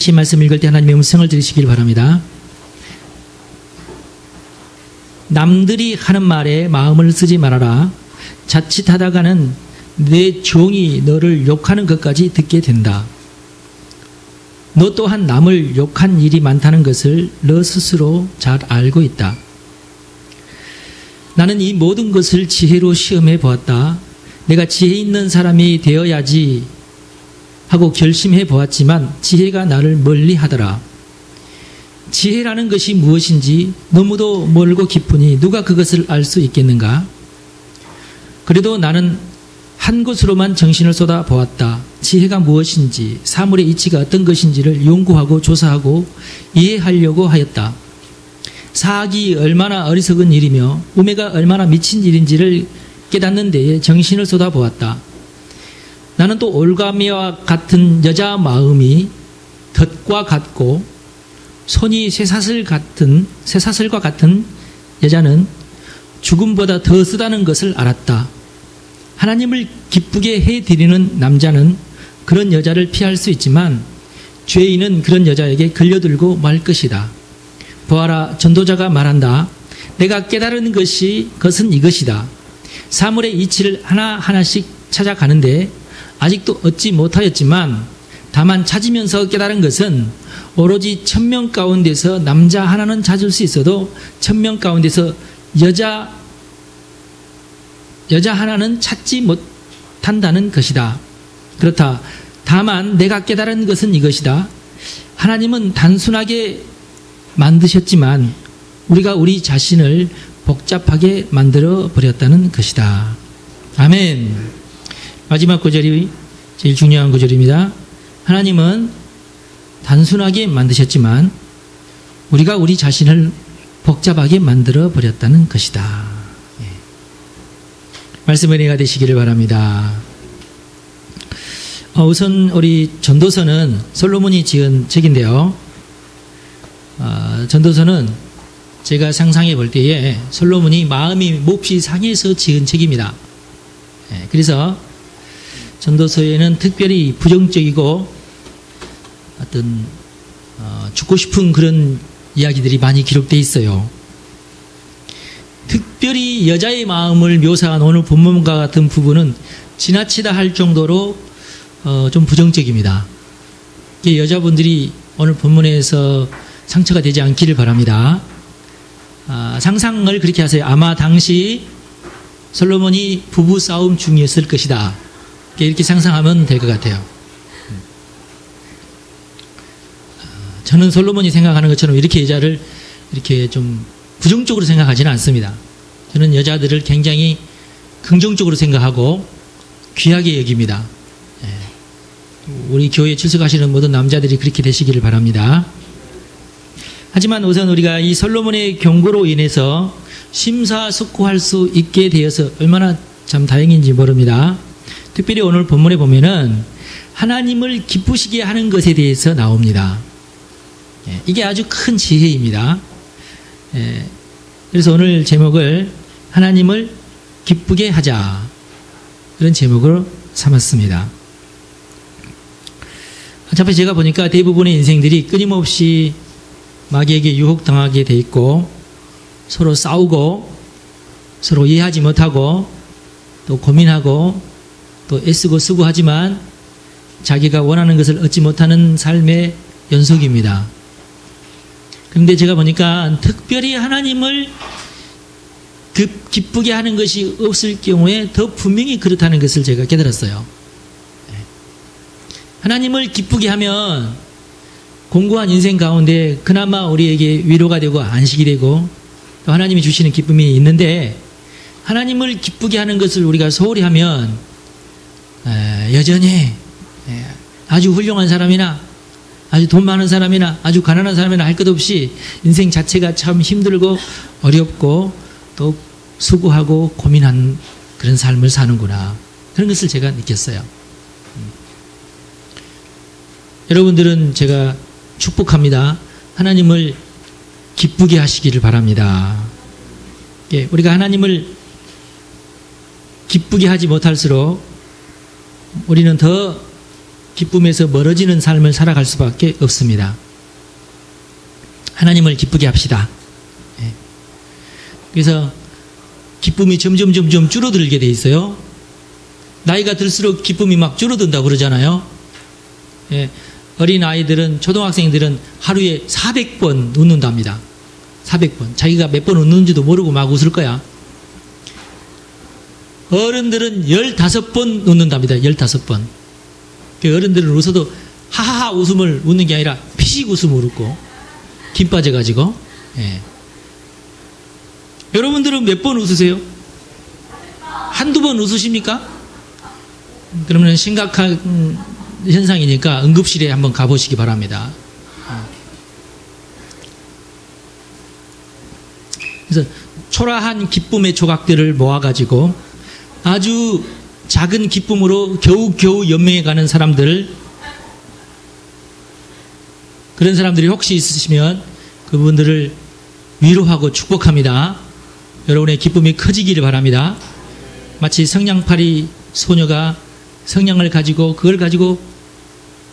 같이 말씀 읽을 때 하나님의 음성을 들으시길 바랍니다. 남들이 하는 말에 마음을 쓰지 말아라. 자칫하다가는 내 종이 너를 욕하는 것까지 듣게 된다. 너 또한 남을 욕한 일이 많다는 것을 너 스스로 잘 알고 있다. 나는 이 모든 것을 지혜로 시험해 보았다. 내가 지혜 있는 사람이 되어야지 하고 결심해 보았지만 지혜가 나를 멀리 하더라. 지혜라는 것이 무엇인지 너무도 멀고 깊으니 누가 그것을 알 수 있겠는가? 그래도 나는 한 곳으로만 정신을 쏟아 보았다. 지혜가 무엇인지, 사물의 이치가 어떤 것인지를 연구하고 조사하고 이해하려고 하였다. 사악이 얼마나 어리석은 일이며 우매가 얼마나 미친 일인지를 깨닫는 데에 정신을 쏟아 보았다. 나는 또 올가미와 같은 여자 마음이 덫과 같고 손이 쇠사슬과 같은 여자는 죽음보다 더 쓰다는 것을 알았다. 하나님을 기쁘게 해드리는 남자는 그런 여자를 피할 수 있지만 죄인은 그런 여자에게 걸려들고 말 것이다. 보아라, 전도자가 말한다. 내가 깨달은 것은 이것이다. 사물의 이치를 하나하나씩 찾아가는데 아직도 얻지 못하였지만 다만 찾으면서 깨달은 것은 오로지 1000명 가운데서 남자 하나는 찾을 수 있어도 1000명 가운데서 여자 하나는 찾지 못한다는 것이다. 그렇다. 다만 내가 깨달은 것은 이것이다. 하나님은 단순하게 만드셨지만 우리가 우리 자신을 복잡하게 만들어 버렸다는 것이다. 아멘. 마지막 구절이 제일 중요한 구절입니다. 하나님은 단순하게 만드셨지만 우리가 우리 자신을 복잡하게 만들어 버렸다는 것이다. 말씀의 은혜가 되시기를 바랍니다. 우선 우리 전도서는 솔로몬이 지은 책인데요. 전도서는 제가 상상해 볼 때에 솔로몬이 마음이 몹시 상해서 지은 책입니다. 그래서 전도서에는 특별히 부정적이고 어떤 죽고 싶은 그런 이야기들이 많이 기록되어 있어요. 특별히 여자의 마음을 묘사한 오늘 본문과 같은 부분은 지나치다 할 정도로 좀 부정적입니다. 여자분들이 오늘 본문에서 상처가 되지 않기를 바랍니다. 상상을 그렇게 하세요. 아마 당시 솔로몬이 부부 싸움 중이었을 것이다. 이렇게 상상하면 될 것 같아요. 저는 솔로몬이 생각하는 것처럼 이렇게 여자를 이렇게 좀 부정적으로 생각하지는 않습니다. 저는 여자들을 굉장히 긍정적으로 생각하고 귀하게 여깁니다. 우리 교회에 출석하시는 모든 남자들이 그렇게 되시기를 바랍니다. 하지만 우선 우리가 이 솔로몬의 경고로 인해서 심사숙고할 수 있게 되어서 얼마나 참 다행인지 모릅니다. 특별히 오늘 본문에 보면은 하나님을 기쁘시게 하는 것에 대해서 나옵니다. 이게 아주 큰 지혜입니다. 그래서 오늘 제목을 하나님을 기쁘게 하자, 그런 제목으로 삼았습니다. 어차피 제가 보니까 대부분의 인생들이 끊임없이 마귀에게 유혹당하게 돼 있고 서로 싸우고 서로 이해하지 못하고 또 고민하고 또 애쓰고 쓰고 하지만 자기가 원하는 것을 얻지 못하는 삶의 연속입니다. 그런데 제가 보니까 특별히 하나님을 기쁘게 하는 것이 없을 경우에 더 분명히 그렇다는 것을 제가 깨달았어요. 하나님을 기쁘게 하면 공고한 인생 가운데 그나마 우리에게 위로가 되고 안식이 되고 또 하나님이 주시는 기쁨이 있는데, 하나님을 기쁘게 하는 것을 우리가 소홀히 하면 여전히 아주 훌륭한 사람이나 아주 돈 많은 사람이나 아주 가난한 사람이나 할 것 없이 인생 자체가 참 힘들고 어렵고 또 수고하고 고민한 그런 삶을 사는구나, 그런 것을 제가 느꼈어요. 여러분들은 제가 축복합니다. 하나님을 기쁘게 하시기를 바랍니다. 우리가 하나님을 기쁘게 하지 못할수록 우리는 더 기쁨에서 멀어지는 삶을 살아갈 수밖에 없습니다. 하나님을 기쁘게 합시다. 예. 그래서 기쁨이 점점 줄어들게 돼 있어요. 나이가 들수록 기쁨이 막 줄어든다고 그러잖아요. 예. 어린 아이들은, 초등학생들은 하루에 400번 웃는답니다. 400번. 자기가 몇 번 웃는지도 모르고 막 웃을 거야. 어른들은 15번 웃는답니다. 15번. 어른들은 웃어도 하하하 웃음을 웃는 게 아니라 피식 웃음을 웃고 김 빠져가지고. 예. 여러분들은 몇 번 웃으세요? 한두 번 웃으십니까? 그러면 심각한 현상이니까 응급실에 한번 가보시기 바랍니다. 그래서 초라한 기쁨의 조각들을 모아가지고 아주 작은 기쁨으로 겨우 연명해가는 사람들, 그런 사람들이 혹시 있으시면 그분들을 위로하고 축복합니다. 여러분의 기쁨이 커지기를 바랍니다. 마치 성냥팔이 소녀가 성냥을 가지고 그걸 가지고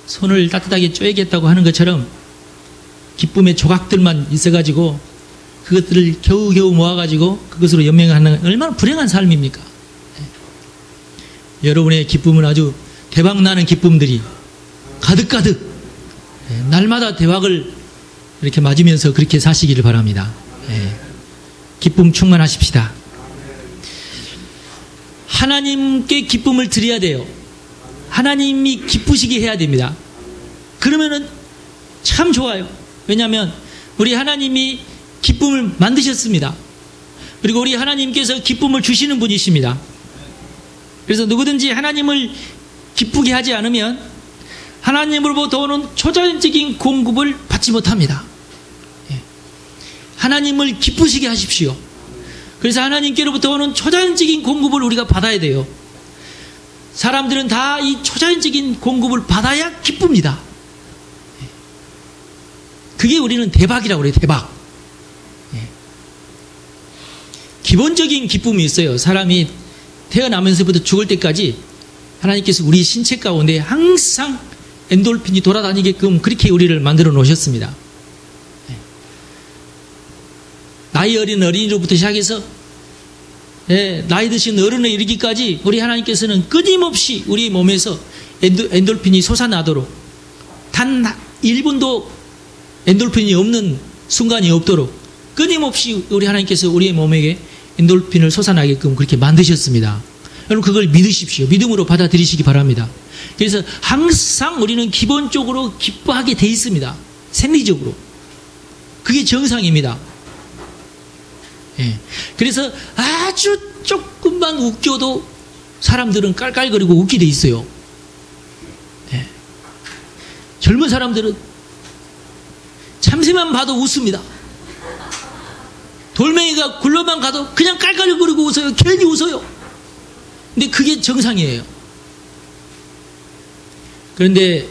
손을 따뜻하게 쪼이겠다고 하는 것처럼 기쁨의 조각들만 있어가지고 그것들을 겨우 모아가지고 그것으로 연명하는, 얼마나 불행한 삶입니까? 여러분의 기쁨은 아주 대박나는 기쁨들이 가득가득 날마다 대박을 이렇게 맞으면서 그렇게 사시기를 바랍니다. 기쁨 충만하십시다. 하나님께 기쁨을 드려야 돼요. 하나님이 기쁘시게 해야 됩니다. 그러면은 참 좋아요. 왜냐하면 우리 하나님이 기쁨을 만드셨습니다. 그리고 우리 하나님께서 기쁨을 주시는 분이십니다. 그래서 누구든지 하나님을 기쁘게 하지 않으면 하나님으로부터 오는 초자연적인 공급을 받지 못합니다. 하나님을 기쁘시게 하십시오. 그래서 하나님께로부터 오는 초자연적인 공급을 우리가 받아야 돼요. 사람들은 다 이 초자연적인 공급을 받아야 기쁩니다. 그게 우리는 대박이라고 그래요. 대박. 기본적인 기쁨이 있어요. 사람이 태어나면서부터 죽을 때까지 하나님께서 우리 신체 가운데 항상 엔돌핀이 돌아다니게끔 그렇게 우리를 만들어 놓으셨습니다. 나이 어린 어린이로부터 시작해서 나이 드신 어른에 이르기까지 우리 하나님께서는 끊임없이 우리 몸에서 엔돌핀이 솟아나도록 단 1분도 엔돌핀이 없는 순간이 없도록 끊임없이 우리 하나님께서 우리의 몸에게 엔돌핀을 솟아나게끔 그렇게 만드셨습니다. 여러분 그걸 믿으십시오. 믿음으로 받아들이시기 바랍니다. 그래서 항상 우리는 기본적으로 기뻐하게 돼 있습니다. 생리적으로. 그게 정상입니다. 그래서 아주 조금만 웃겨도 사람들은 깔깔거리고 웃게 돼 있어요. 젊은 사람들은 참새만 봐도 웃습니다. 돌멩이가 굴러만 가도 그냥 깔깔거리고 웃어요. 괜히 웃어요. 근데 그게 정상이에요. 그런데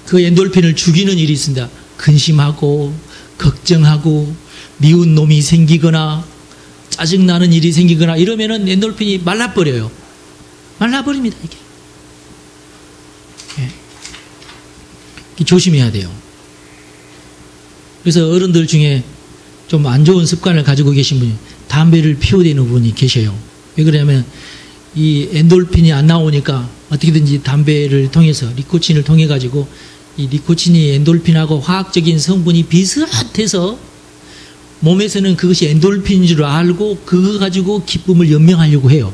그 엔돌핀을 죽이는 일이 있습니다. 근심하고 걱정하고 미운 놈이 생기거나 짜증나는 일이 생기거나 이러면은 엔돌핀이 말라버려요. 말라버립니다. 이게 조심해야 돼요. 그래서 어른들 중에 좀 안 좋은 습관을 가지고 계신 분이 담배를 피워대는 분이 계셔요. 왜 그러냐면 이 엔돌핀이 안 나오니까 어떻게든지 담배를 통해서 니코틴을 통해 가지고 이 니코틴이 엔돌핀하고 화학적인 성분이 비슷해서 몸에서는 그것이 엔돌핀인 줄 알고 그거 가지고 기쁨을 연명하려고 해요.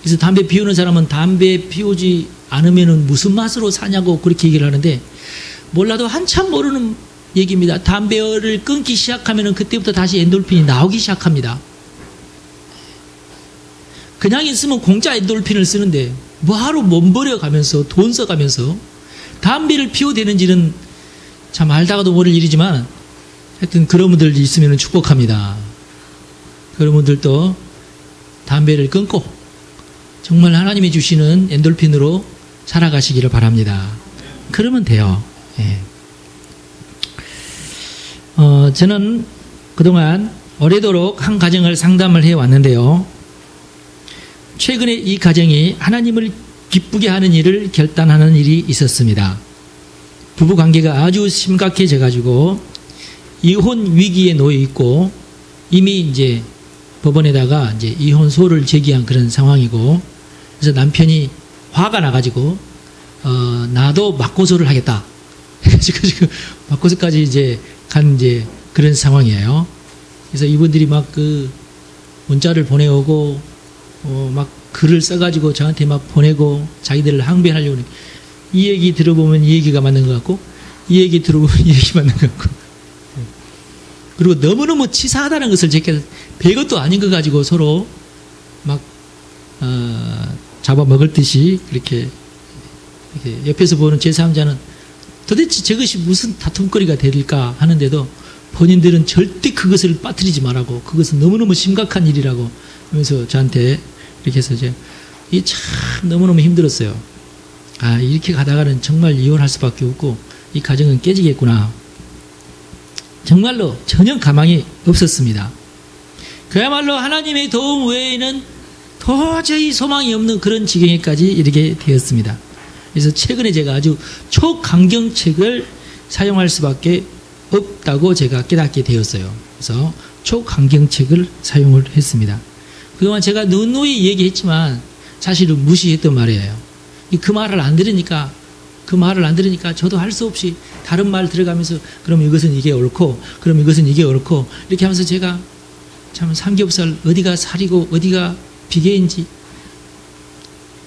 그래서 담배 피우는 사람은 담배 피우지 않으면 무슨 맛으로 사냐고 그렇게 얘기를 하는데 몰라도 한참 모르는 얘기입니다. 담배를 끊기 시작하면 그때부터 다시 엔돌핀이 나오기 시작합니다. 그냥 있으면 공짜 엔돌핀을 쓰는데 뭐하러 몸 버려가면서 돈 써가면서 담배를 피워대는지는 참 알다가도 모를 일이지만 하여튼 그런 분들 있으면 축복합니다. 그런 분들도 담배를 끊고 정말 하나님이 주시는 엔돌핀으로 살아가시기를 바랍니다. 그러면 돼요. 저는 그동안 오래도록 한 가정을 상담을 해왔는데요. 최근에 이 가정이 하나님을 기쁘게 하는 일을 결단하는 일이 있었습니다. 부부 관계가 아주 심각해져 가지고 이혼 위기에 놓여 있고 이미 이제 법원에다가 이제 이혼소를 제기한 그런 상황이고, 그래서 남편이 화가 나가지고 나도 맞고소를 하겠다 해가지고 지금 맞고소까지 이제 간 이제 그런 상황이에요. 그래서 이분들이 막 그 문자를 보내오고 막 글을 써가지고 저한테 막 보내고 자기들을 항변하려고. 이 얘기 들어보면 이 얘기가 맞는 것 같고, 이 얘기 들어보면 이 얘기 맞는 것 같고, 그리고 너무너무 치사하다는 것을 제가 별것도 아닌 거 가지고 서로 막 잡아먹을 듯이 이렇게 옆에서 보는 제3자는 도대체 저것이 무슨 다툼거리가 될까 하는데도 본인들은 절대 그것을 빠뜨리지 말라고, 그것은 너무너무 심각한 일이라고 하면서 저한테 이렇게 해서 이제 이게 참 너무너무 힘들었어요. 아, 이렇게 가다가는 정말 이혼할 수밖에 없고 이 가정은 깨지겠구나. 정말로 전혀 가망이 없었습니다. 그야말로 하나님의 도움 외에는 도저히 소망이 없는 그런 지경에까지 이르게 되었습니다. 그래서 최근에 제가 아주 초강경책을 사용할 수밖에 없다고 제가 깨닫게 되었어요. 그래서 초강경책을 사용을 했습니다. 그동안 제가 누누이 얘기했지만 사실은 무시했던 말이에요. 그 말을 안 들으니까 저도 할 수 없이 다른 말 들어가면서 그럼 이것은 이게 옳고 그럼 이것은 이게 옳고 이렇게 하면서 제가 참 삼겹살 어디가 살이고 어디가 비계인지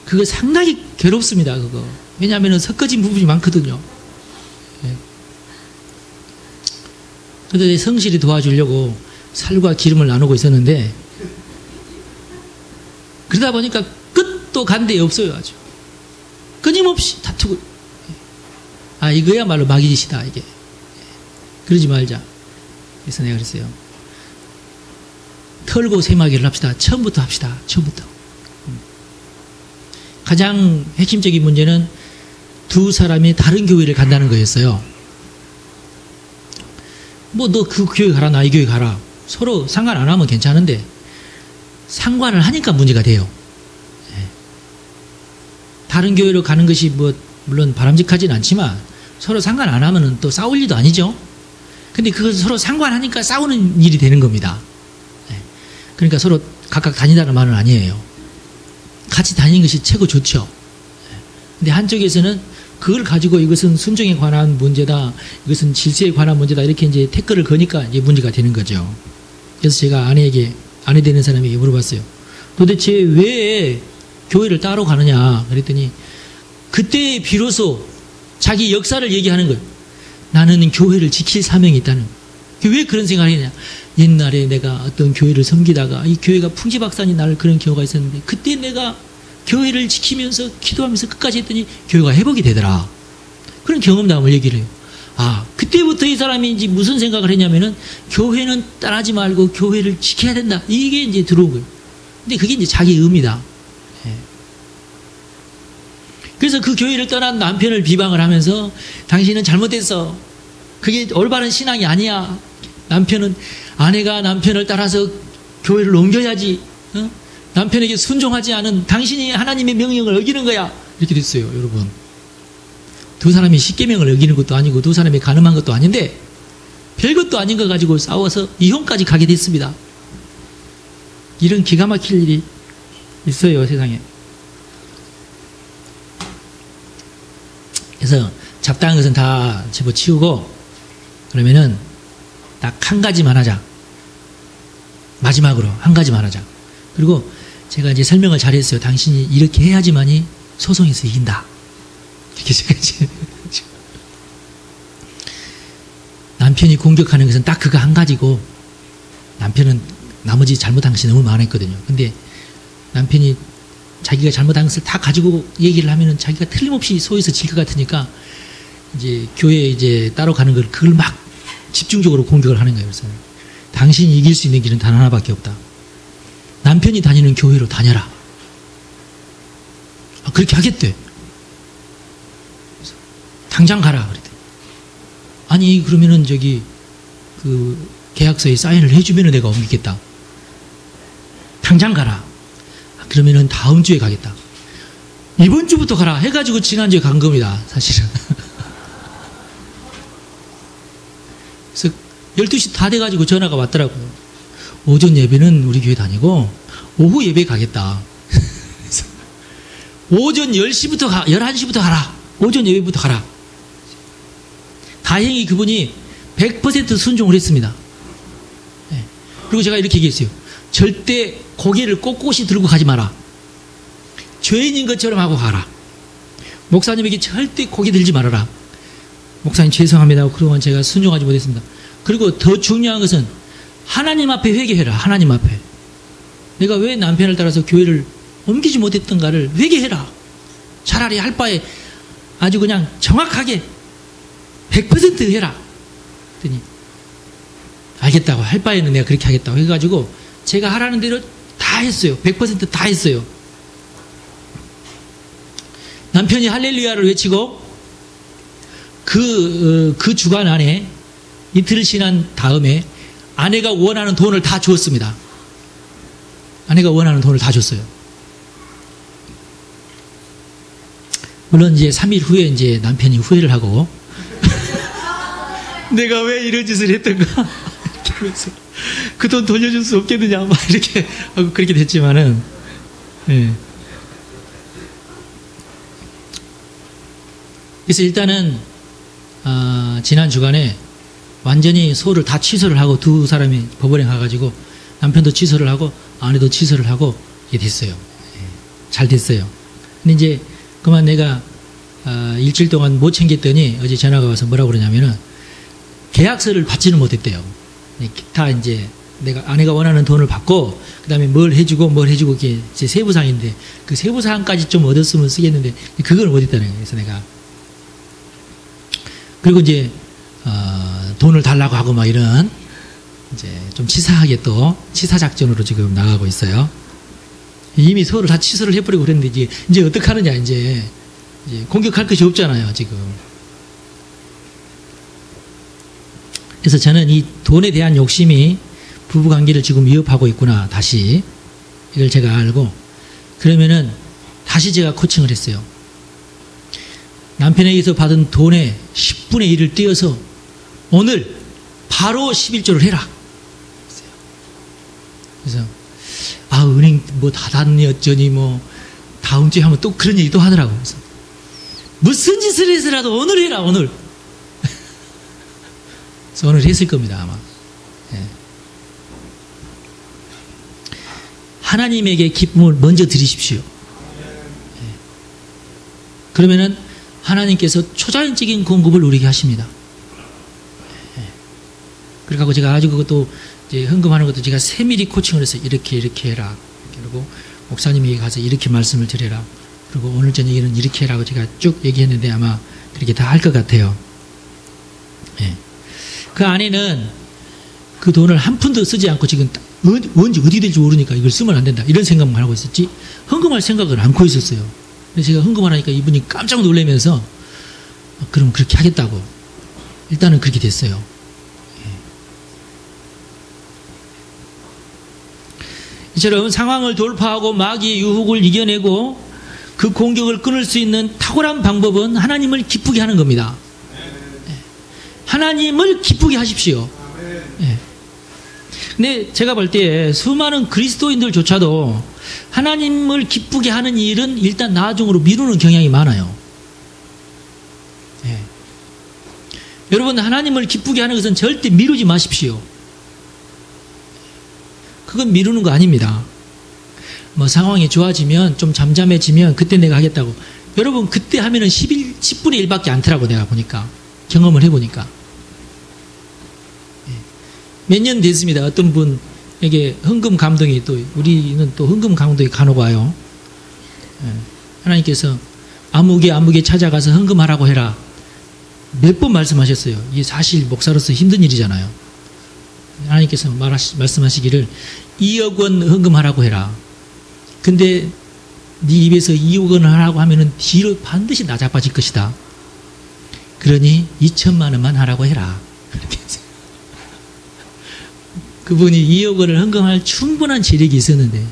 그거 상당히 괴롭습니다. 그거. 왜냐하면 섞어진 부분이 많거든요. 예. 그런데 성실히 도와주려고 살과 기름을 나누고 있었는데 그러다 보니까 끝도 간데 없어요. 아주 끊임없이 다투고. 아, 이거야말로 마귀짓이다 이게. 그러지 말자. 그래서 내가 그랬어요. 털고 세마기를 합시다. 처음부터 합시다. 처음부터. 가장 핵심적인 문제는 두 사람이 다른 교회를 간다는 거였어요. 뭐 너 그 교회 가라 나 이 교회 가라 서로 상관 안 하면 괜찮은데 상관을 하니까 문제가 돼요. 다른 교회로 가는 것이 뭐 물론 바람직하진 않지만 서로 상관 안 하면은 또 싸울 일도 아니죠. 근데 그걸 서로 상관하니까 싸우는 일이 되는 겁니다. 그러니까 서로 각각 다니다는 말은 아니에요. 같이 다니는 것이 최고 좋죠. 근데 한쪽에서는 그걸 가지고 이것은 순종에 관한 문제다, 이것은 질서에 관한 문제다 이렇게 이제 태클을 거니까 이제 문제가 되는 거죠. 그래서 제가 아내 되는 사람에게 물어봤어요. 도대체 왜 교회를 따로 가느냐 그랬더니 그때 비로소 자기 역사를 얘기하는 거예요. 나는 교회를 지킬 사명이 있다는 거예요. 왜 그런 생각을 했냐. 옛날에 내가 어떤 교회를 섬기다가 이 교회가 풍지박산이 날 그런 경우가 있었는데 그때 내가 교회를 지키면서 기도하면서 끝까지 했더니 교회가 회복이 되더라. 그런 경험담을 얘기를 해요. 아, 그때부터 이 사람이 이제 무슨 생각을 했냐면은 교회는 떠나지 말고 교회를 지켜야 된다. 이게 이제 들어온 거예요. 근데 그게 이제 자기 의미다. 그래서 그 교회를 떠난 남편을 비방을 하면서 당신은 잘못했어. 그게 올바른 신앙이 아니야. 아내가 남편을 따라서 교회를 옮겨야지. 어? 남편에게 순종하지 않은 당신이 하나님의 명령을 어기는 거야. 이렇게 됐어요, 여러분. 두 사람이 십계명을 어기는 것도 아니고 두 사람이 간음한 것도 아닌데 별것도 아닌 거 가지고 싸워서 이혼까지 가게 됐습니다. 이런 기가 막힐 일이 있어요, 세상에. 그래서 잡다한 것은 다 집어치우고 그러면은 딱 한 가지만 하자. 마지막으로 한 가지만 하자. 그리고 제가 이제 설명을 잘했어요. 당신이 이렇게 해야지만이 소송에서 이긴다. 이렇게 제가 이제 남편이 공격하는 것은 딱 그거 한 가지고 남편은 나머지 잘못한 것이 너무 많았거든요. 근데 남편이 자기가 잘못한 것을 다 가지고 얘기를 하면은 자기가 틀림없이 소에서 질 것 같으니까 이제 교회에 이제 따로 가는 걸 그걸 막 집중적으로 공격을 하는 거예요. 그래서 당신이 이길 수 있는 길은 단 하나밖에 없다. 남편이 다니는 교회로 다녀라. 아, 그렇게 하겠대. 당장 가라. 그랬더니. 아니, 그러면은 그 계약서에 사인을 해주면은 내가 옮기겠다. 당장 가라. 아, 그러면은 다음 주에 가겠다. 이번 주부터 가라 해가지고 지난주에 간 겁니다, 사실은. 그래서 12시 다 돼가지고 전화가 왔더라고요. 오전 예배는 우리 교회 다니고 오후 예배 가겠다. 오전 10시부터 11시부터 가라. 오전 예배부터 가라. 다행히 그분이 100% 순종을 했습니다. 네. 그리고 제가 이렇게 얘기했어요. 절대 고개를 꼿꼿이 들고 가지 마라. 죄인인 것처럼 하고 가라. 목사님에게 절대 고개 들지 말아라. 목사님 죄송합니다. 그동안 제가 순종하지 못했습니다. 그리고 더 중요한 것은 하나님 앞에 회개해라. 하나님 앞에. 내가 왜 남편을 따라서 교회를 옮기지 못했던가를 회개해라. 차라리 할 바에 아주 그냥 정확하게 100% 해라. 그랬더니 알겠다고, 할 바에는 내가 그렇게 하겠다고 해가지고 제가 하라는 대로 다 했어요. 100% 다 했어요. 남편이 할렐루야를 외치고 그 주간 안에 이틀을 지난 다음에 아내가 원하는 돈을 다 주었습니다. 아내가 원하는 돈을 다 줬어요. 물론 이제 3일 후에 이제 남편이 후회를 하고 내가 왜 이런 짓을 했던가 그 돈 돌려줄 수 없겠느냐 막 이렇게 하고 그렇게 됐지만은 예. 그래서 일단은 지난 주간에 완전히 소를 다 취소를 하고 두 사람이 법원에 가가지고 남편도 취소를 하고 아내도 취소를 하고 이게 됐어요. 예. 잘 됐어요. 근데 이제 그만 내가 일주일 동안 못 챙겼더니 어제 전화가 와서 뭐라고 그러냐면은 계약서를 받지는 못했대요. 다 이제 아내가 원하는 돈을 받고 그다음에 뭘 해주고 이게 제 세부사항인데 그 세부사항까지 좀 얻었으면 쓰겠는데 그걸 못했다는 거예요. 그래서 내가 그리고 이제 돈을 달라고 하고 막 이런 이제 좀 치사하게 또 치사 작전으로 지금 나가고 있어요. 이미 서로 다 취소를 해버리고 그랬는데 이제 어떡하느냐 이제 공격할 것이 없잖아요 지금. 그래서 저는 이 돈에 대한 욕심이 부부관계를 지금 위협하고 있구나. 다시 이걸 제가 알고 그러면은 다시 제가 코칭을 했어요. 남편에게서 받은 돈의 10분의 1을 떼어서 오늘 바로 11조를 해라. 그래서 은행 뭐 닫았니 어쩌니 뭐 다음 주에 하면 또 그런 얘기도 하더라고. 그래서 무슨 짓을 해서라도 오늘 해라 오늘. 그래서 오늘 했을 겁니다 아마. 예. 하나님에게 기쁨을 먼저 드리십시오. 예. 그러면은 하나님께서 초자연적인 공급을 우리에게 하십니다. 예. 그래서 제가 아주 그것도 이제 헌금하는 것도 제가 세밀히 코칭을 해서 이렇게 해라. 그리고 목사님에게 가서 이렇게 말씀을 드려라. 그리고 오늘 저녁에는 이렇게 해라고 제가 쭉 얘기했는데 아마 그렇게 다 할 것 같아요. 예. 그 안에는 그 돈을 한 푼도 쓰지 않고 지금 언제 어디 될지 모르니까 이걸 쓰면 안 된다. 이런 생각만 하고 있었지 헌금할 생각을 않고 있었어요. 그래서 제가 헌금하니까 이분이 깜짝 놀라면서 그럼 그렇게 하겠다고. 일단은 그렇게 됐어요. 이처럼 상황을 돌파하고 마귀의 유혹을 이겨내고 그 공격을 끊을 수 있는 탁월한 방법은 하나님을 기쁘게 하는 겁니다. 하나님을 기쁘게 하십시오. 근데 제가 볼 때 수많은 그리스도인들조차도 하나님을 기쁘게 하는 일은 일단 나중으로 미루는 경향이 많아요. 여러분 하나님을 기쁘게 하는 것은 절대 미루지 마십시오. 그건 미루는 거 아닙니다. 뭐 상황이 좋아지면 좀 잠잠해지면 그때 내가 하겠다고. 여러분 그때 하면은 10분의 1밖에 안 되라고 내가 보니까 경험을 해보니까 몇 년 됐습니다. 어떤 분에게 헌금 감동이 또 우리는 또 헌금 감동이 간혹 와요. 하나님께서 아무개 찾아가서 헌금하라고 해라. 몇 번 말씀하셨어요. 이게 사실 목사로서 힘든 일이잖아요. 하나님께서 말씀하시기를 2억 원 헌금하라고 해라. 근데 네 입에서 2억 원을 하라고 하면은 뒤로 반드시 나자빠질 것이다. 그러니 2천만 원만 하라고 해라. 그분이 2억 원을 헌금할 충분한 재력이 있었는데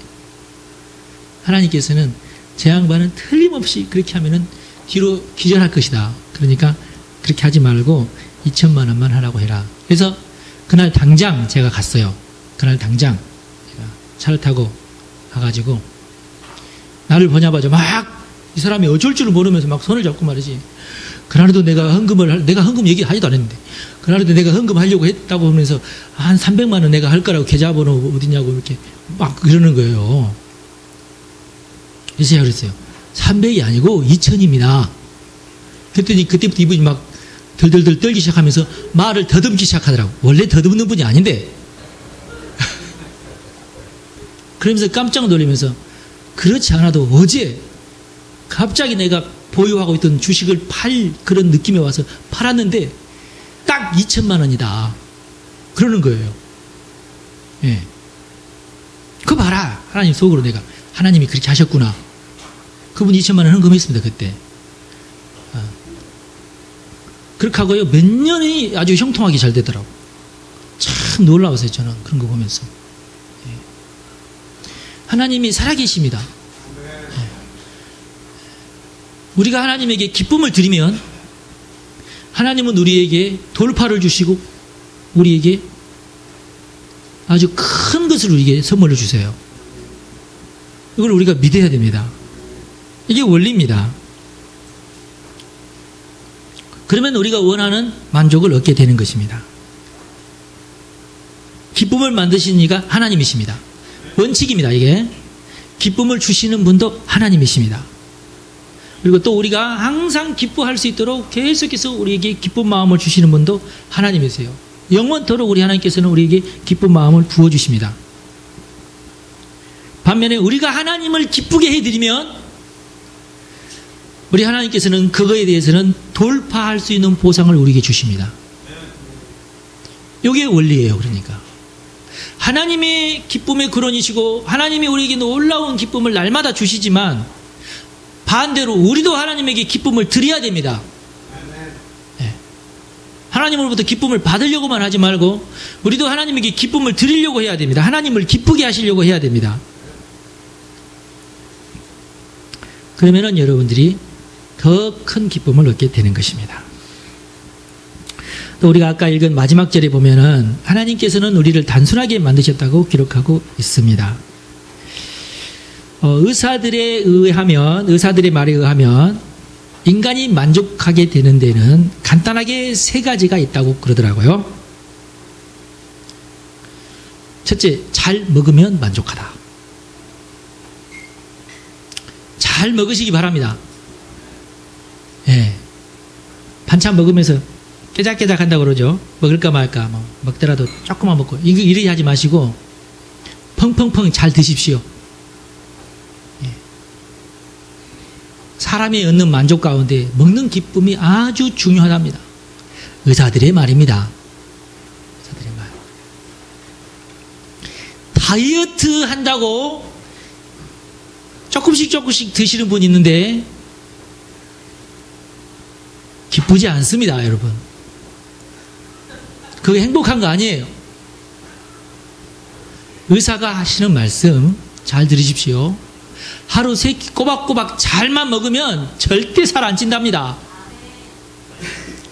하나님께서는 제 양반은 틀림없이 그렇게 하면은 뒤로 기절할 것이다. 그러니까 그렇게 하지 말고 2천만 원만 하라고 해라. 그래서 그날 당장 제가 갔어요. 그날 당장 제가 차를 타고 가가지고 나를 보냐마자 막 이 사람이 어쩔 줄을 모르면서 막 손을 잡고 말이지. 그날에도 내가 헌금 얘기하지도 않았는데 그날에도 내가 헌금하려고 했다고 하면서 한 300만 원 내가 할 거라고 계좌번호 어디냐고 이렇게 막 그러는 거예요. 그래서 제가 그랬어요. 300이 아니고 2천입니다. 그랬더니 그때부터 이분이 막 덜덜덜 떨기 시작하면서 말을 더듬기 시작하더라고. 원래 더듬는 분이 아닌데. 그러면서 깜짝 놀라면서 그렇지 않아도 어제 갑자기 내가 보유하고 있던 주식을 팔 그런 느낌이 와서 팔았는데 딱 2천만 원이다. 그러는 거예요. 예. 그거 봐라. 하나님 속으로 내가 하나님이 그렇게 하셨구나. 그분 2천만 원 헌금했습니다. 그때. 그렇게 하고요. 몇 년이 아주 형통하게 잘 되더라고. 참 놀라웠어요. 저는 그런 거 보면서. 예. 하나님이 살아계십니다. 우리가 하나님에게 기쁨을 드리면 하나님은 우리에게 돌파를 주시고 우리에게 아주 큰 것을 우리에게 선물을 주세요. 이걸 우리가 믿어야 됩니다. 이게 원리입니다. 그러면 우리가 원하는 만족을 얻게 되는 것입니다. 기쁨을 만드시는 이가 하나님이십니다. 원칙입니다. 이게 기쁨을 주시는 분도 하나님이십니다. 그리고 또 우리가 항상 기뻐할 수 있도록 계속해서 우리에게 기쁜 마음을 주시는 분도 하나님이세요. 영원토록 우리 하나님께서는 우리에게 기쁜 마음을 부어주십니다. 반면에 우리가 하나님을 기쁘게 해드리면 우리 하나님께서는 그거에 대해서는 돌파할 수 있는 보상을 우리에게 주십니다. 이게 원리예요. 그러니까 하나님의 기쁨의 근원이시고 하나님이 우리에게 놀라운 기쁨을 날마다 주시지만 반대로 우리도 하나님에게 기쁨을 드려야 됩니다. 네. 하나님으로부터 기쁨을 받으려고만 하지 말고 우리도 하나님에게 기쁨을 드리려고 해야 됩니다. 하나님을 기쁘게 하시려고 해야 됩니다. 그러면은 여러분들이 더 큰 기쁨을 얻게 되는 것입니다. 또 우리가 아까 읽은 마지막 절에 보면은 하나님께서는 우리를 단순하게 만드셨다고 기록하고 있습니다. 의사들의 말에 의하면 인간이 만족하게 되는 데는 간단하게 세 가지가 있다고 그러더라고요. 첫째, 잘 먹으면 만족하다. 잘 먹으시기 바랍니다. 예. 반찬 먹으면서 깨작깨작 한다고 그러죠. 먹을까 말까. 먹더라도 조금만 먹고. 이렇게 하지 마시고 펑펑펑 잘 드십시오. 사람이 얻는 만족 가운데 먹는 기쁨이 아주 중요하답니다. 의사들의 말입니다. 의사들의 말. 다이어트 한다고 조금씩 드시는 분이 있는데 기쁘지 않습니다, 여러분. 그게 행복한 거 아니에요. 의사가 하시는 말씀 잘 들으십시오. 하루 3끼 꼬박꼬박 잘만 먹으면 절대 살 안 찐답니다.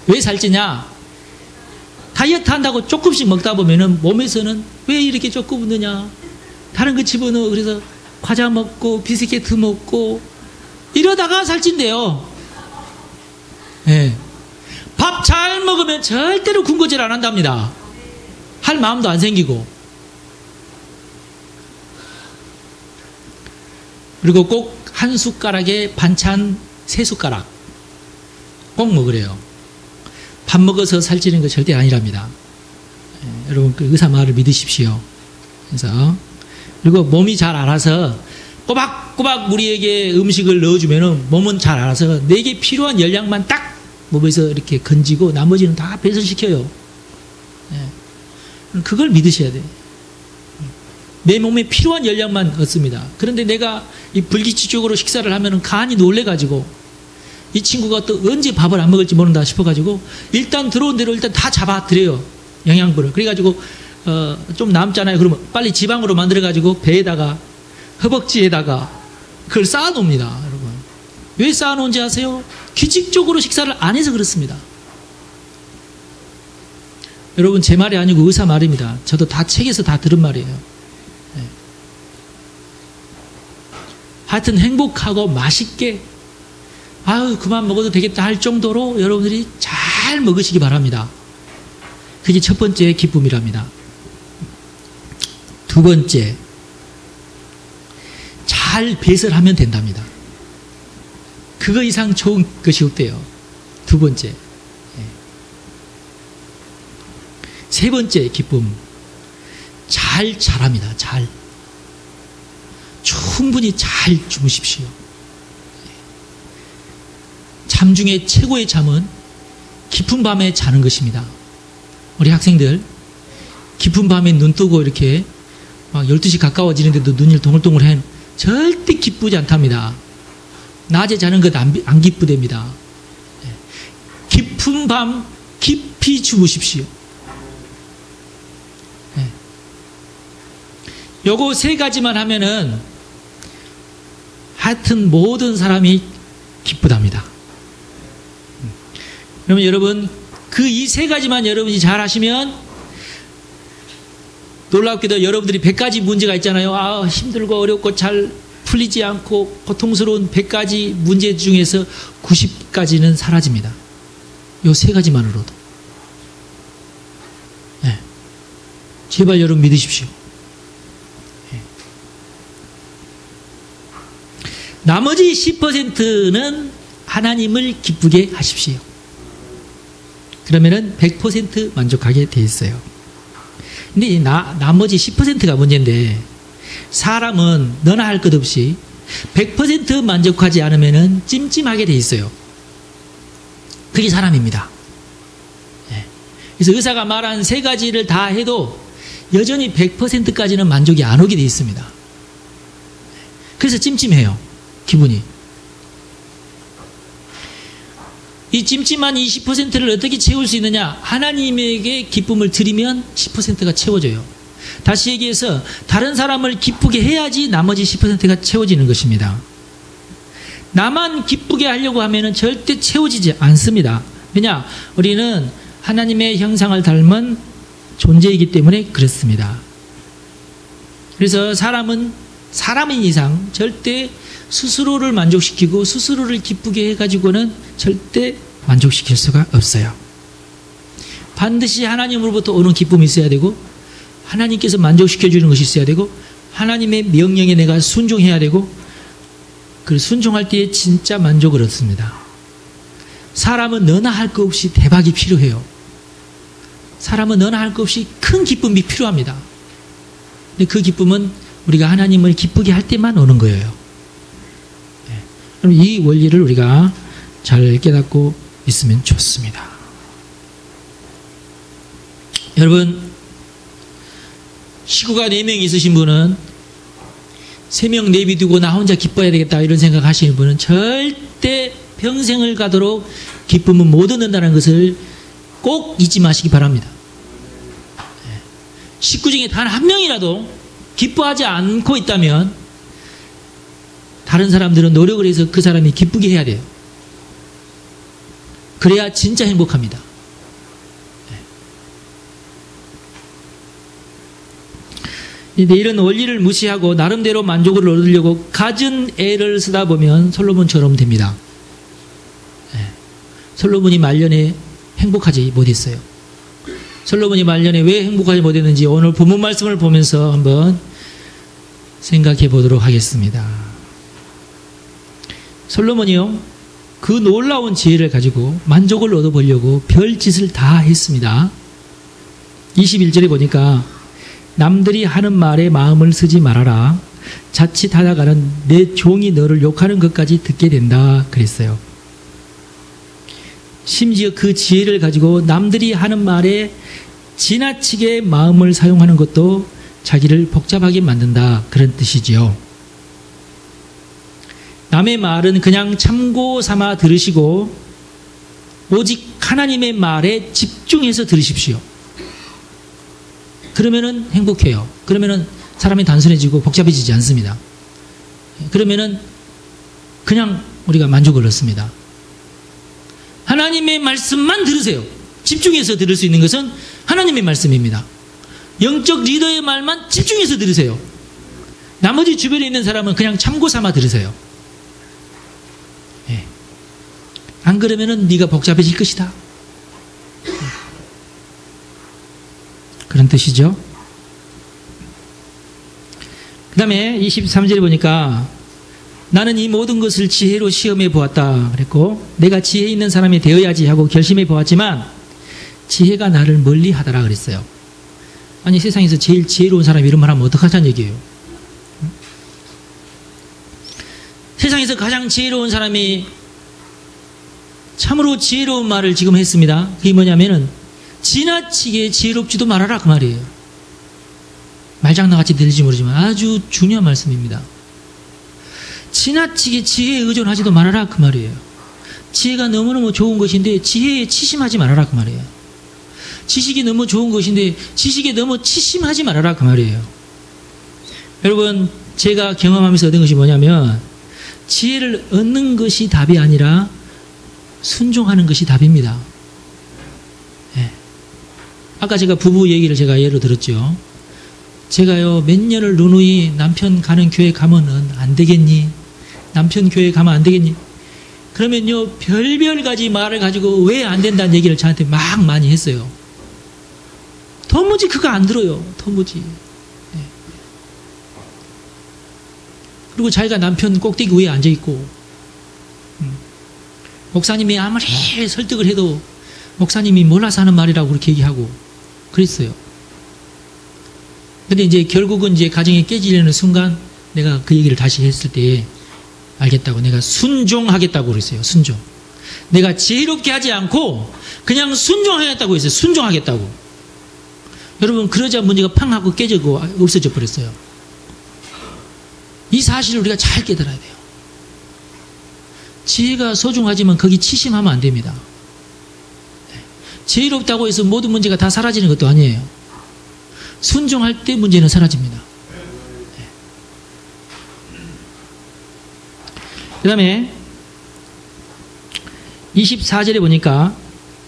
왜 살찌냐? 다이어트 한다고 조금씩 먹다 보면은 몸에서는 왜 이렇게 조금 먹느냐? 다른 거 집어넣어. 그래서 과자 먹고 비스켓 먹고 이러다가 살찐대요. 예. 밥 잘 먹으면 절대로 군것질 안 한답니다. 할 마음도 안 생기고. 그리고 꼭 한 숟가락에 반찬 3숟가락 꼭 먹으래요. 밥 먹어서 살찌는 거 절대 아니랍니다. 예, 여러분 그 의사 말을 믿으십시오. 그래서 그리고 몸이 잘 알아서 꼬박꼬박 우리에게 음식을 넣어주면은 몸은 잘 알아서 내게 필요한 열량만 딱 몸에서 이렇게 건지고 나머지는 다 배설시켜요. 예, 그걸 믿으셔야 돼요. 내 몸에 필요한 열량만 얻습니다. 그런데 내가 이 불규칙적으로 식사를 하면 간이 놀래가지고 이 친구가 또 언제 밥을 안 먹을지 모른다 싶어가지고 일단 들어온 대로 일단 다 잡아드려요. 영양분을. 그래가지고 좀 남잖아요. 그러면 빨리 지방으로 만들어가지고 배에다가 허벅지에다가 그걸 쌓아놓습니다, 여러분. 왜 쌓아놓은지 아세요? 규칙적으로 식사를 안 해서 그렇습니다. 여러분, 제 말이 아니고 의사 말입니다. 저도 다 책에서 다 들은 말이에요. 네. 하여튼 행복하고 맛있게, 아유, 그만 먹어도 되겠다 할 정도로 여러분들이 잘 먹으시기 바랍니다. 그게 첫 번째 기쁨이랍니다. 두 번째, 잘 배설하면 된답니다. 그거 이상 좋은 것이 없대요. 두 번째. 세 번째 기쁨, 잘 자랍니다. 잘. 충분히 잘 주무십시오. 잠 중에 최고의 잠은 깊은 밤에 자는 것입니다. 우리 학생들, 깊은 밤에 눈 뜨고 이렇게 막 12시 가까워지는데도 눈이 동글동글해. 절대 기쁘지 않답니다. 낮에 자는 것 안 기쁘답니다. 깊은 밤 깊이 주무십시오. 요거 세 가지만 하면은 하여튼 모든 사람이 기쁘답니다. 그러면 여러분, 그 이 세 가지만 여러분이 잘 하시면, 놀랍게도 여러분들이 100가지 문제가 있잖아요. 아, 힘들고 어렵고 잘 풀리지 않고 고통스러운 100가지 문제 중에서 90가지는 사라집니다. 요 세 가지만으로도. 네. 제발 여러분 믿으십시오. 네. 나머지 10%는 하나님을 기쁘게 하십시오. 그러면은 100% 만족하게 돼 있어요. 근데 나머지 10%가 문제인데, 사람은 너나 할 것 없이 100% 만족하지 않으면은 찜찜하게 돼 있어요. 그게 사람입니다. 그래서 의사가 말한 세 가지를 다 해도 여전히 100%까지는 만족이 안 오게 돼 있습니다. 그래서 찜찜해요, 기분이. 이 찜찜한 20%를 어떻게 채울 수 있느냐? 하나님에게 기쁨을 드리면 10%가 채워져요. 다시 얘기해서 다른 사람을 기쁘게 해야지 나머지 10%가 채워지는 것입니다. 나만 기쁘게 하려고 하면 절대 채워지지 않습니다. 왜냐? 우리는 하나님의 형상을 닮은 존재이기 때문에 그렇습니다. 그래서 사람은 사람인 이상 절대 스스로를 만족시키고 스스로를 기쁘게 해가지고는 절대 만족시킬 수가 없어요. 반드시 하나님으로부터 오는 기쁨이 있어야 되고, 하나님께서 만족시켜주는 것이 있어야 되고, 하나님의 명령에 내가 순종해야 되고, 그 순종할 때에 진짜 만족을 얻습니다. 사람은 너나 할 것 없이 대박이 필요해요. 사람은 너나 할 것 없이 큰 기쁨이 필요합니다. 근데 그 기쁨은 우리가 하나님을 기쁘게 할 때만 오는 거예요. 그럼 이 원리를 우리가 잘 깨닫고 있으면 좋습니다. 여러분, 식구가 4명 있으신 분은 3명 내비두고 나 혼자 기뻐야 되겠다 이런 생각 하시는 분은 절대 평생을 가도록 기쁨은 못 얻는다는 것을 꼭 잊지 마시기 바랍니다. 식구 중에 단 한 명이라도 기뻐하지 않고 있다면 다른 사람들은 노력을 해서 그 사람이 기쁘게 해야 돼요. 그래야 진짜 행복합니다. 이런 원리를 무시하고 나름대로 만족을 얻으려고 갖은 애를 쓰다 보면 솔로몬처럼 됩니다. 솔로몬이 말년에 행복하지 못했어요. 솔로몬이 말년에 왜 행복하지 못했는지 오늘 본문 말씀을 보면서 한번 생각해 보도록 하겠습니다. 솔로몬이요, 그 놀라운 지혜를 가지고 만족을 얻어보려고 별짓을 다 했습니다. 21절에 보니까 남들이 하는 말에 마음을 쓰지 말아라. 자칫하다가는 내 종이 너를 욕하는 것까지 듣게 된다 그랬어요. 심지어 그 지혜를 가지고 남들이 하는 말에 지나치게 마음을 사용하는 것도 자기를 복잡하게 만든다 그런 뜻이지요. 남의 말은 그냥 참고 삼아 들으시고 오직 하나님의 말에 집중해서 들으십시오. 그러면은 행복해요. 그러면은 사람이 단순해지고 복잡해지지 않습니다. 그러면은 그냥 우리가 만족을 얻습니다. 하나님의 말씀만 들으세요. 집중해서 들을 수 있는 것은 하나님의 말씀입니다. 영적 리더의 말만 집중해서 들으세요. 나머지 주변에 있는 사람은 그냥 참고 삼아 들으세요. 예. 안 그러면은 네가 복잡해질 것이다. 그런 뜻이죠. 그 다음에 23절에 보니까 나는 이 모든 것을 지혜로 시험해 보았다 그랬고, 내가 지혜 있는 사람이 되어야지 하고 결심해 보았지만 지혜가 나를 멀리 하더라 그랬어요. 아니, 세상에서 제일 지혜로운 사람이 이런 말 하면 어떡하자는 얘기예요. 세상에서 가장 지혜로운 사람이 참으로 지혜로운 말을 지금 했습니다. 그게 뭐냐면은 지나치게 지혜롭지도 말아라 그 말이에요. 말장난같이 들릴지 모르지만 아주 중요한 말씀입니다. 지나치게 지혜에 의존하지도 말아라 그 말이에요. 지혜가 너무너무 좋은 것인데 지혜에 치심하지 말아라 그 말이에요. 지식이 너무 좋은 것인데 지식에 너무 치심하지 말아라 그 말이에요. 여러분, 제가 경험하면서 얻은 것이 뭐냐면 지혜를 얻는 것이 답이 아니라 순종하는 것이 답입니다. 예. 아까 제가 부부 얘기를 제가 예로 들었죠. 제가요, 몇 년을 누누이 남편 가는 교회 가면은 안 되겠니? 남편 교회 가면 안 되겠니? 그러면요, 별별 가지 말을 가지고 왜 안 된다는 얘기를 저한테 막 많이 했어요. 도무지 그거 안 들어요. 도무지. 네. 그리고 자기가 남편 꼭대기 위에 앉아있고, 목사님이 아무리 설득을 해도 목사님이 몰라서 하는 말이라고 그렇게 얘기하고 그랬어요. 근데 이제 결국은 이제 가정이 깨지려는 순간 내가 그 얘기를 다시 했을 때 알겠다고, 내가 순종하겠다고 그랬어요. 순종. 내가 지혜롭게 하지 않고 그냥 순종하겠다고 했어요. 순종하겠다고. 여러분, 그러자 문제가 팡 하고 깨지고 없어져 버렸어요. 이 사실을 우리가 잘 깨달아야 돼요. 지혜가 소중하지만 거기 치심하면 안 됩니다. 지혜롭다고 해서 모든 문제가 다 사라지는 것도 아니에요. 순종할 때 문제는 사라집니다. 그 다음에 24절에 보니까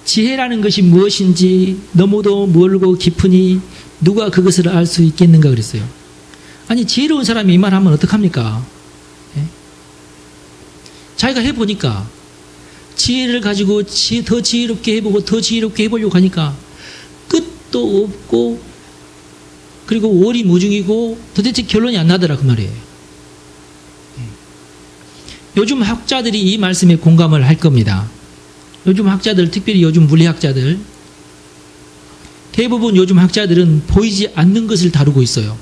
지혜라는 것이 무엇인지 너무도 멀고 깊으니 누가 그것을 알 수 있겠는가 그랬어요. 아니, 지혜로운 사람이 이 말 하면 어떡합니까? 예? 자기가 해보니까 지혜를 가지고 더 지혜롭게 해보고 더 지혜롭게 해보려고 하니까 끝도 없고, 그리고 오리무중이고 도대체 결론이 안 나더라 그 말이에요. 요즘 학자들이 이 말씀에 공감을 할 겁니다. 요즘 학자들, 특별히 요즘 물리학자들, 대부분 요즘 학자들은 보이지 않는 것을 다루고 있어요.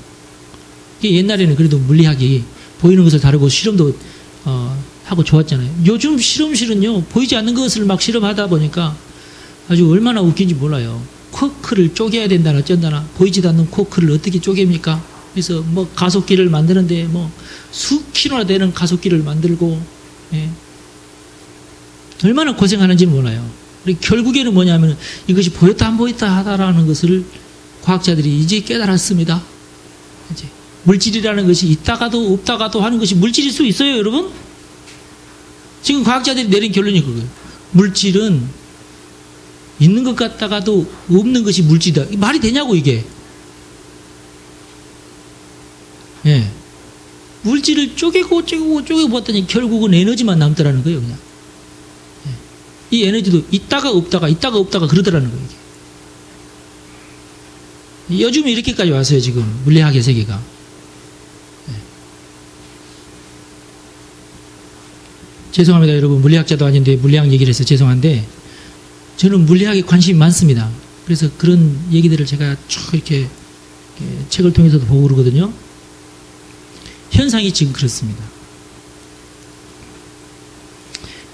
옛날에는 그래도 물리학이 보이는 것을 다루고 실험도 하고 좋았잖아요. 요즘 실험실은요, 보이지 않는 것을 막 실험하다 보니까 아주 얼마나 웃긴지 몰라요. 쿼크를 쪼개야 된다나 어쩐다나, 보이지도 않는 쿼크를 어떻게 쪼갭니까? 그래서 뭐 가속기를 만드는데 뭐 수킬로나 되는 가속기를 만들고, 예. 얼마나 고생하는지는 몰라요. 결국에는 뭐냐면 이것이 보였다 안 보였다 하다라는 것을 과학자들이 이제 깨달았습니다. 이제 물질이라는 것이 있다가도 없다가도 하는 것이 물질일 수 있어요, 여러분? 지금 과학자들이 내린 결론이 그거예요. 물질은 있는 것 같다가도 없는 것이 물질이다. 말이 되냐고, 이게. 예. 물질을 쪼개고 봤더니 결국은 에너지만 남더라는 거예요, 그냥. 예. 이 에너지도 있다가 없다가 그러더라는 거예요, 이게. 요즘에 이렇게까지 왔어요, 지금. 물리학의 세계가. 예. 죄송합니다, 여러분. 물리학자도 아닌데 물리학 얘기를 해서 죄송한데, 저는 물리학에 관심이 많습니다. 그래서 그런 얘기들을 제가 쭉 이렇게 책을 통해서도 보고 그러거든요. 현상이 지금 그렇습니다.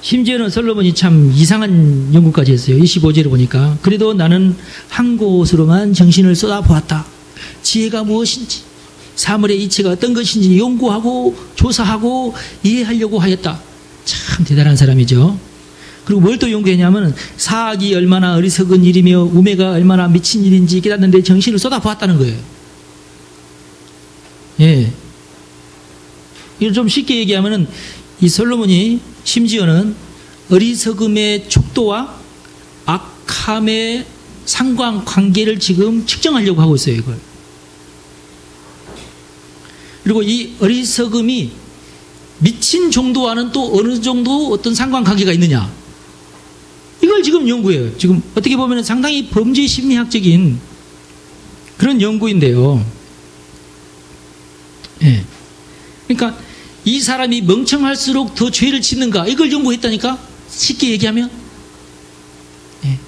심지어는 솔로몬이 참 이상한 연구까지 했어요. 25절에 보니까 그래도 나는 한 곳으로만 정신을 쏟아보았다. 지혜가 무엇인지, 사물의 이치가 어떤 것인지 연구하고 조사하고 이해하려고 하였다. 참 대단한 사람이죠. 그리고 뭘 또 연구했냐면 사악이 얼마나 어리석은 일이며 우매가 얼마나 미친 일인지 깨닫는데 정신을 쏟아보았다는 거예요. 예. 이걸 좀 쉽게 얘기하면은 이 솔로몬이 심지어는 어리석음의 촉도와 악함의 상관관계를 지금 측정하려고 하고 있어요, 이걸. 그리고 이 어리석음이 미친 정도와는 또 어느 정도 어떤 상관관계가 있느냐, 이걸 지금 연구해요. 지금 어떻게 보면 상당히 범죄 심리학적인 그런 연구인데요. 예. 그러니까 이 사람이 멍청할수록 더 죄를 짓는가, 이걸 연구했다니까, 쉽게 얘기하면. 예.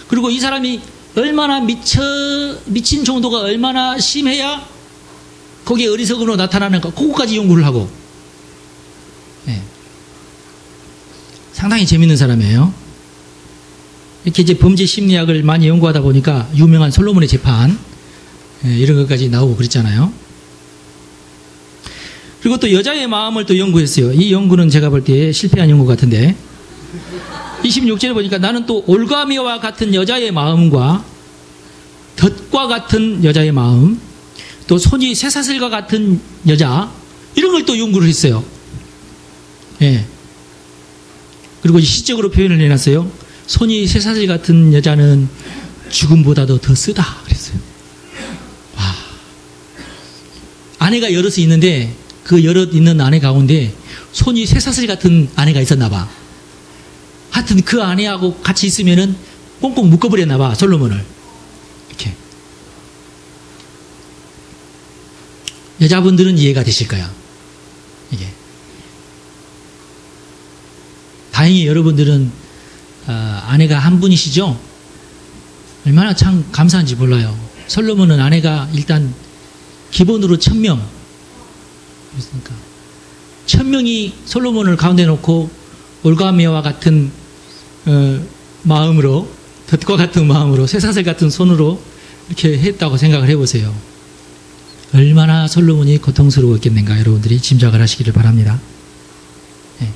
그리고 이 사람이 얼마나 미친 정도가 얼마나 심해야 거기에 어리석음으로 나타나는가, 그거까지 연구를 하고. 예. 상당히 재밌는 사람이에요. 이렇게 이제 범죄 심리학을 많이 연구하다 보니까 유명한 솔로몬의 재판, 예, 이런 것까지 나오고 그랬잖아요. 그리고 또 여자의 마음을 또 연구했어요. 이 연구는 제가 볼 때 실패한 연구 같은데, 26절에 보니까 나는 또 올가미와 같은 여자의 마음과 덫과 같은 여자의 마음, 또 손이 쇠사슬과 같은 여자, 이런 걸 또 연구를 했어요. 예. 그리고 시적으로 표현을 해놨어요. 손이 쇠사슬 같은 여자는 죽음보다도 더 쓰다 그랬어요. 와. 아내가 여럿이 있는데 그 여럿 있는 아내 가운데 손이 쇠사슬 같은 아내가 있었나 봐. 하여튼 그 아내하고 같이 있으면은 꽁꽁 묶어버렸나 봐, 솔로몬을. 이렇게. 여자분들은 이해가 되실 거야, 이게. 다행히 여러분들은 아내가 한 분이시죠? 얼마나 참 감사한지 몰라요. 솔로몬은 아내가 일단 기본으로 1000명. 그렇습니까? 1000명이 솔로몬을 가운데 놓고 올가미와 같은 마음으로, 덫과 같은 마음으로, 쇠사슬 같은 손으로 이렇게 했다고 생각을 해보세요. 얼마나 솔로몬이 고통스러웠겠는가, 여러분들이 짐작을 하시기를 바랍니다. 네.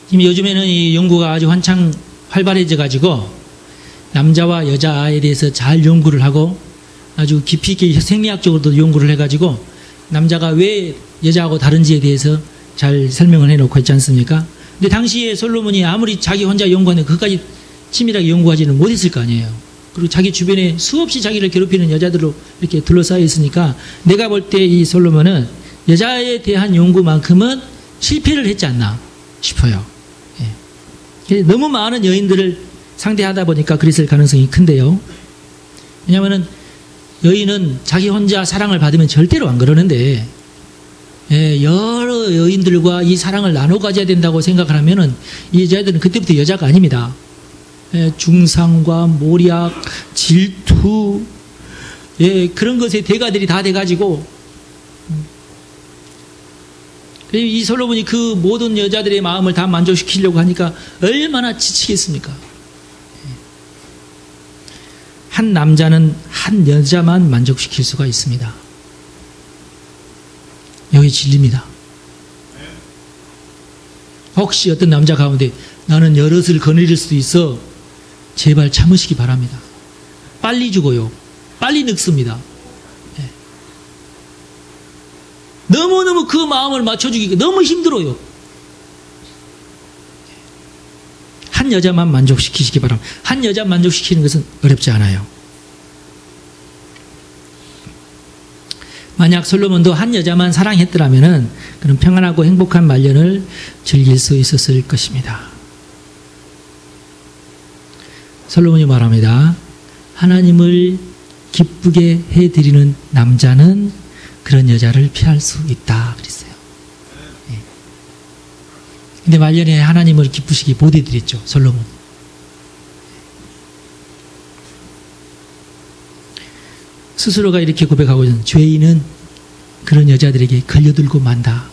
지금 요즘에는 이 연구가 아주 한창 활발해져 가지고 남자와 여자에 대해서 잘 연구를 하고 아주 깊이 있게 생리학적으로도 연구를 해가지고 남자가 왜 여자하고 다른지에 대해서 잘 설명을 해놓고 있지 않습니까? 근데 당시에 솔로몬이 아무리 자기 혼자 연구하는데 그것까지 치밀하게 연구하지는 못했을 거 아니에요. 그리고 자기 주변에 수없이 자기를 괴롭히는 여자들로 이렇게 둘러싸여 있으니까 내가 볼 때 이 솔로몬은 여자에 대한 연구만큼은 실패를 했지 않나 싶어요. 예. 너무 많은 여인들을 상대하다 보니까 그랬을 가능성이 큰데요. 왜냐하면 여인은 자기 혼자 사랑을 받으면 절대로 안 그러는데, 예, 여러 여인들과 이 사랑을 나눠 가져야 된다고 생각을 하면은 이 여자들은 그때부터 여자가 아닙니다. 예, 중상과 모략, 질투, 예, 그런 것의 대가들이 다 돼가지고, 이 솔로몬이 그 모든 여자들의 마음을 다 만족시키려고 하니까 얼마나 지치겠습니까? 한 남자는 한 여자만 만족시킬 수가 있습니다. 여기 진리입니다. 혹시 어떤 남자 가운데 나는 여럿을 거느릴 수도 있어, 제발 참으시기 바랍니다. 빨리 죽어요. 빨리 늙습니다. 네. 너무너무 그 마음을 맞춰주기가 너무 힘들어요. 한 여자만 만족시키시기 바랍니다. 한 여자 만족시키는 것은 어렵지 않아요. 만약 솔로몬도 한 여자만 사랑했더라면 그런 평안하고 행복한 말년을 즐길 수 있었을 것입니다. 솔로몬이 말합니다. 하나님을 기쁘게 해드리는 남자는 그런 여자를 피할 수 있다 그랬어요. 근데 말년에 하나님을 기쁘시게 못 해드렸죠, 솔로몬. 스스로가 이렇게 고백하고 있는 죄인은 그런 여자들에게 걸려들고 만다.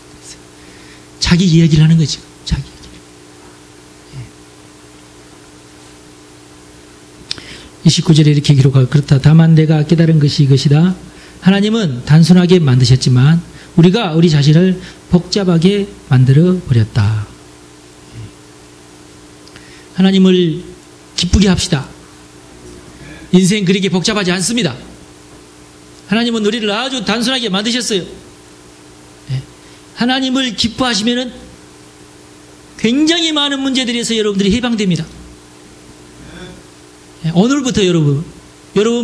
자기 이야기를 하는 거죠. 자기 얘기를. 29절에 이렇게 기록하고, 그렇다. 다만 내가 깨달은 것이 이것이다. 하나님은 단순하게 만드셨지만 우리가 우리 자신을 복잡하게 만들어 버렸다. 하나님을 기쁘게 합시다. 인생 그렇게 복잡하지 않습니다. 하나님은 우리를 아주 단순하게 만드셨어요. 하나님을 기뻐하시면은 굉장히 많은 문제들에서 여러분들이 해방됩니다. 오늘부터 여러분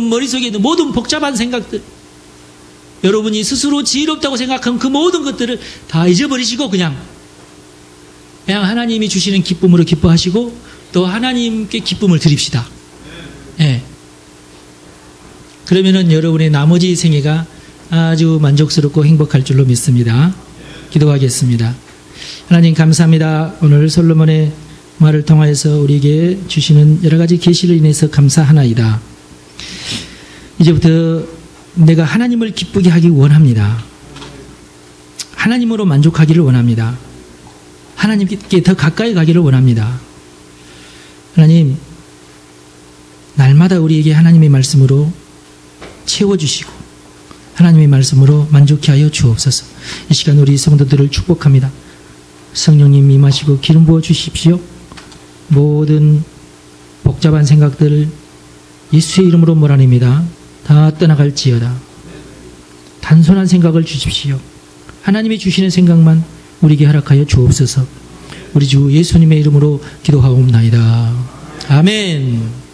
머릿속에 있는 모든 복잡한 생각들, 여러분이 스스로 지혜롭다고 생각한 그 모든 것들을 다 잊어버리시고 그냥 하나님이 주시는 기쁨으로 기뻐하시고 또 하나님께 기쁨을 드립시다. 예. 그러면은 여러분의 나머지 생애가 아주 만족스럽고 행복할 줄로 믿습니다. 기도하겠습니다. 하나님 감사합니다. 오늘 솔로몬의 말을 통하여서 우리에게 주시는 여러 가지 계시를 인해서 감사하나이다. 이제부터 내가 하나님을 기쁘게 하기 원합니다. 하나님으로 만족하기를 원합니다. 하나님께 더 가까이 가기를 원합니다. 하나님, 날마다 우리에게 하나님의 말씀으로 채워주시고 하나님의 말씀으로 만족케 하여 주옵소서. 이 시간 우리 성도들을 축복합니다. 성령님 임하시고 기름 부어 주십시오. 모든 복잡한 생각들을 예수의 이름으로 몰아냅니다. 다 떠나갈지어다. 단순한 생각을 주십시오. 하나님이 주시는 생각만 우리에게 허락하여 주옵소서. 우리 주 예수님의 이름으로 기도하옵나이다. 아멘.